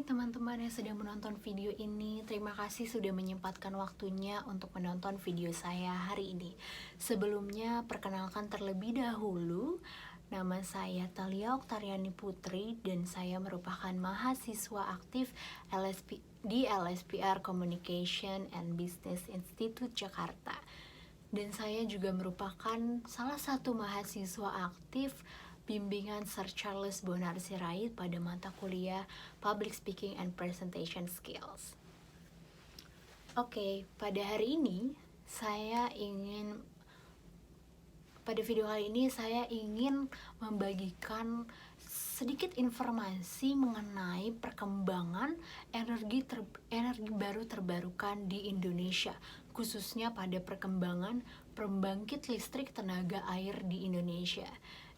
Hai teman-teman yang sedang menonton video ini, terima kasih sudah menyempatkan waktunya untuk menonton video saya hari ini. Sebelumnya, perkenalkan terlebih dahulu, nama saya Thalia Oktariani Putri dan saya merupakan mahasiswa aktif di LSPR Communication and Business Institute Jakarta. Dan saya juga merupakan salah satu mahasiswa aktif bimbingan Sir Charles Bonar Sirait pada mata kuliah Public Speaking and Presentation Skills. Oke, pada video kali ini saya ingin membagikan sedikit informasi mengenai perkembangan energi baru terbarukan di Indonesia, khususnya pada perkembangan pembangkit listrik tenaga air di Indonesia.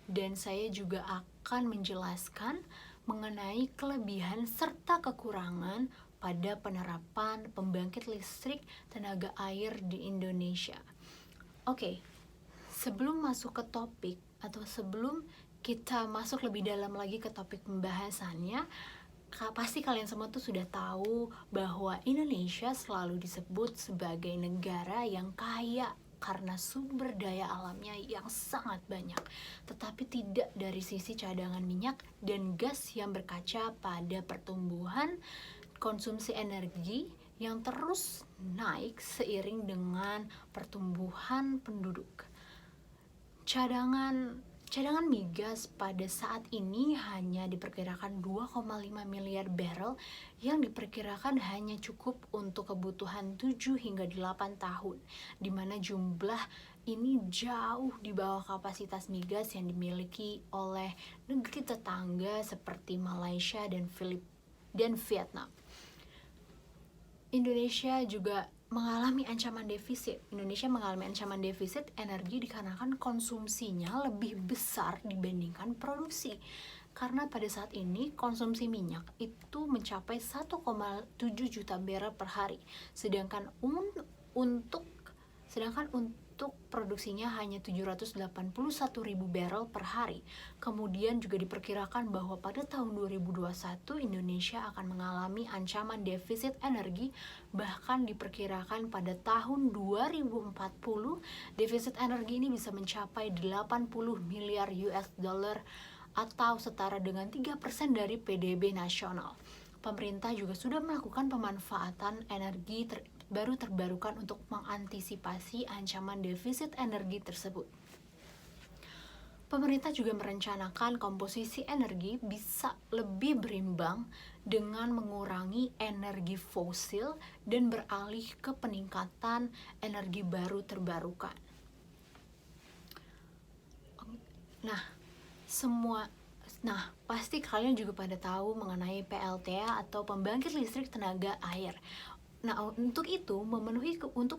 Dan saya juga akan menjelaskan mengenai kelebihan serta kekurangan pada penerapan pembangkit listrik tenaga air di Indonesia. Oke, sebelum masuk ke topik atau sebelum kita masuk lebih dalam lagi ke topik pembahasannya, pasti kalian semua tuh sudah tahu bahwa Indonesia selalu disebut sebagai negara yang kaya karena sumber daya alamnya yang sangat banyak, tetapi tidak dari sisi cadangan minyak dan gas yang berkaca pada pertumbuhan konsumsi energi yang terus naik seiring dengan pertumbuhan penduduk. Cadangan migas pada saat ini hanya diperkirakan 2,5 miliar barrel yang diperkirakan hanya cukup untuk kebutuhan 7 hingga 8 tahun, di mana jumlah ini jauh di bawah kapasitas migas yang dimiliki oleh negeri tetangga seperti Malaysia dan Vietnam. Indonesia mengalami ancaman defisit energi dikarenakan konsumsinya lebih besar dibandingkan produksi. Karena pada saat ini konsumsi minyak itu mencapai 1,7 juta barrel per hari, sedangkan untuk produksinya hanya 781.000 barrel per hari. Kemudian juga diperkirakan bahwa pada tahun 2021 Indonesia akan mengalami ancaman defisit energi, bahkan diperkirakan pada tahun 2040 defisit energi ini bisa mencapai 80 miliar US dollar atau setara dengan 3% dari PDB nasional. Pemerintah juga sudah melakukan pemanfaatan energi baru terbarukan untuk mengantisipasi ancaman defisit energi tersebut. Pemerintah juga merencanakan komposisi energi bisa lebih berimbang dengan mengurangi energi fosil dan beralih ke peningkatan energi baru terbarukan. Pasti kalian juga pada tahu mengenai PLTA atau pembangkit listrik tenaga air. Untuk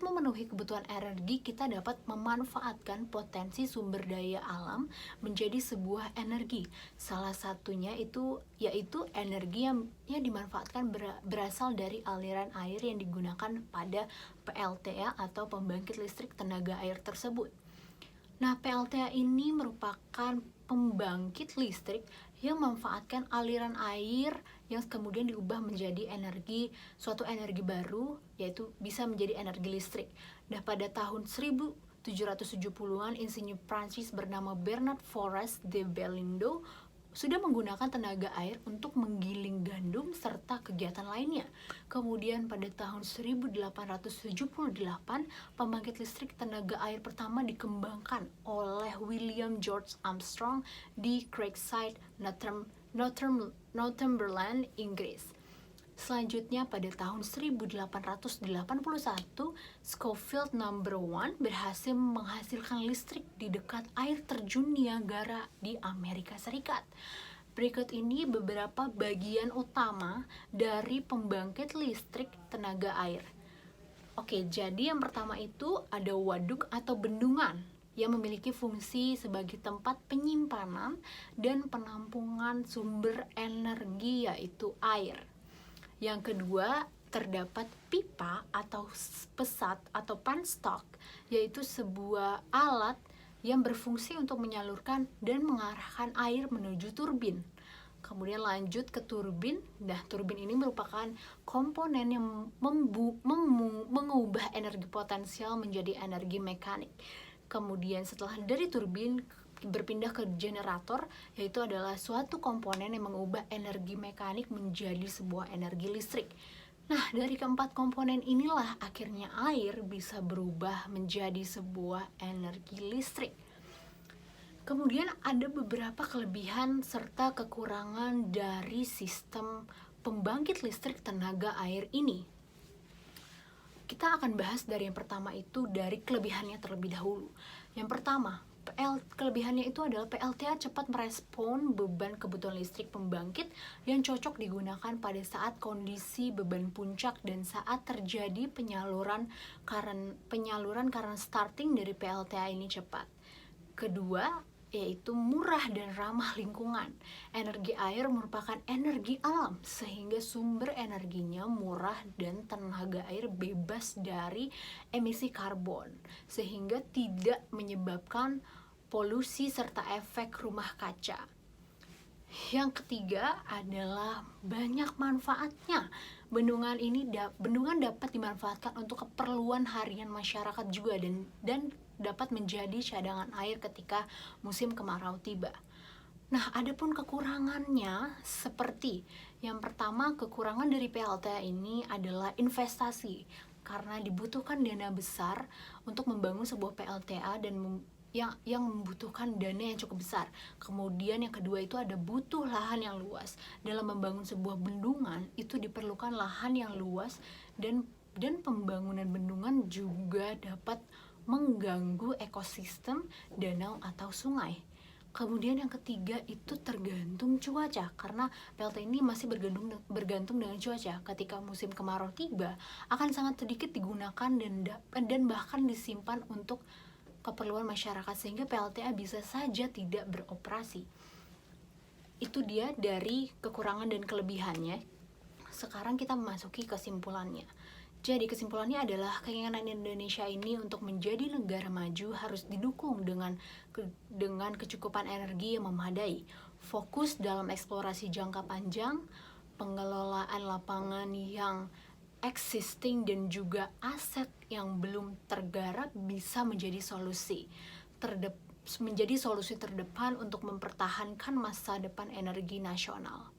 memenuhi kebutuhan energi, kita dapat memanfaatkan potensi sumber daya alam menjadi sebuah energi. Salah satunya yaitu energi yang dimanfaatkan berasal dari aliran air yang digunakan pada PLTA atau pembangkit listrik tenaga air tersebut. PLTA ini merupakan pembangkit listrik yang memanfaatkan aliran air yang kemudian diubah menjadi suatu energi baru, yaitu bisa menjadi energi listrik. Pada tahun 1770-an, insinyur Prancis bernama Bernard Forest de Belindo sudah menggunakan tenaga air untuk menggiling gandum serta kegiatan lainnya. Kemudian pada tahun 1878, pembangkit listrik tenaga air pertama dikembangkan oleh William George Armstrong di Craigside, Northumberland, Inggris. Selanjutnya pada tahun 1881, Scofield No. 1 berhasil menghasilkan listrik di dekat air terjun Niagara di Amerika Serikat. Berikut ini beberapa bagian utama dari pembangkit listrik tenaga air. Jadi yang pertama itu ada waduk atau bendungan yang memiliki fungsi sebagai tempat penyimpanan dan penampungan sumber energi, yaitu air. Yang kedua, terdapat pipa atau pesat atau penstock, yaitu sebuah alat yang berfungsi untuk menyalurkan dan mengarahkan air menuju turbin. kemudian lanjut ke turbin. Nah, turbin ini merupakan komponen yang mengubah energi potensial menjadi energi mekanik. Kemudian setelah dari turbin berpindah ke generator, yaitu adalah suatu komponen yang mengubah energi mekanik menjadi sebuah energi listrik. Nah, dari keempat komponen inilah akhirnya air bisa berubah menjadi sebuah energi listrik. Kemudian ada beberapa kelebihan serta kekurangan dari sistem pembangkit listrik tenaga air ini. Kita akan bahas dari yang pertama itu dari kelebihannya terlebih dahulu. Yang pertama, kelebihannya itu adalah PLTA cepat merespon beban kebutuhan listrik pembangkit yang cocok digunakan pada saat kondisi beban puncak dan saat terjadi penyaluran karena starting dari PLTA ini cepat. Kedua, yaitu murah dan ramah lingkungan. Energi air merupakan energi alam, sehingga sumber energinya murah dan tenaga air bebas dari emisi karbon, sehingga tidak menyebabkan polusi serta efek rumah kaca. Yang ketiga adalah banyak manfaatnya. Bendungan dapat dimanfaatkan untuk keperluan harian masyarakat juga dan dapat menjadi cadangan air ketika musim kemarau tiba. Nah, adapun kekurangannya seperti yang pertama, kekurangan dari PLTA ini adalah investasi karena dibutuhkan dana besar untuk membangun sebuah PLTA dan yang membutuhkan dana yang cukup besar. Kemudian yang kedua itu ada butuh lahan yang luas. Dalam membangun sebuah bendungan itu diperlukan lahan yang luas dan pembangunan bendungan juga dapat mengganggu ekosistem danau atau sungai. Kemudian yang ketiga itu tergantung cuaca, karena PLT ini masih bergantung dengan cuaca. Ketika musim kemarau tiba, akan sangat sedikit digunakan dan bahkan disimpan untuk keperluan masyarakat, sehingga PLTA bisa saja tidak beroperasi. Itu dia dari kekurangan dan kelebihannya. Sekarang kita memasuki kesimpulannya. Jadi kesimpulannya adalah keinginan Indonesia ini untuk menjadi negara maju harus didukung dengan kecukupan energi yang memadai, fokus dalam eksplorasi jangka panjang, pengelolaan lapangan yang existing dan juga aset yang belum tergarap bisa menjadi solusi terdepan untuk mempertahankan masa depan energi nasional.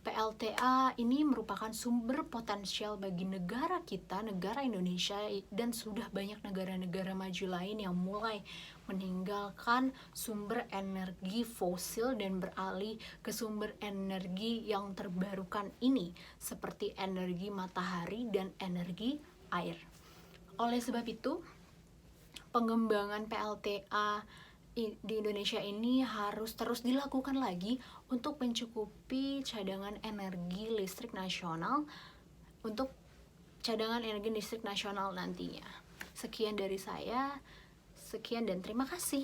PLTA ini merupakan sumber potensial bagi negara kita, negara Indonesia, dan sudah banyak negara-negara maju lain yang mulai meninggalkan sumber energi fosil dan beralih ke sumber energi yang terbarukan ini, seperti energi matahari dan energi air. Oleh sebab itu, pengembangan PLTA di Indonesia ini harus terus dilakukan lagi untuk mencukupi cadangan energi listrik nasional nantinya. Sekian dari saya, sekian dan terima kasih.